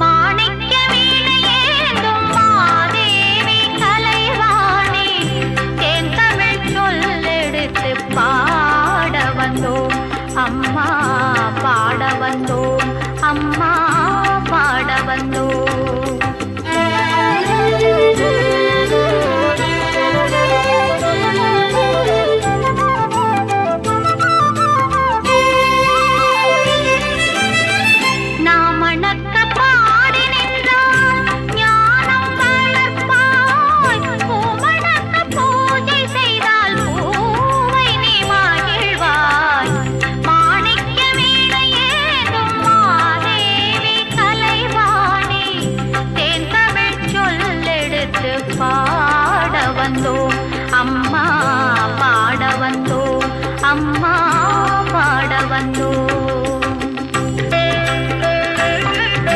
மாணிக்க வீணையேந்தும் மாதேவி கலைவாணி தேன் தமிழ் சொல்லெடுத்து பாட வந்தோம் அம்மா, பாட வந்தோம் அம்மா, பாட வந்தோம். பாட வந்தோம்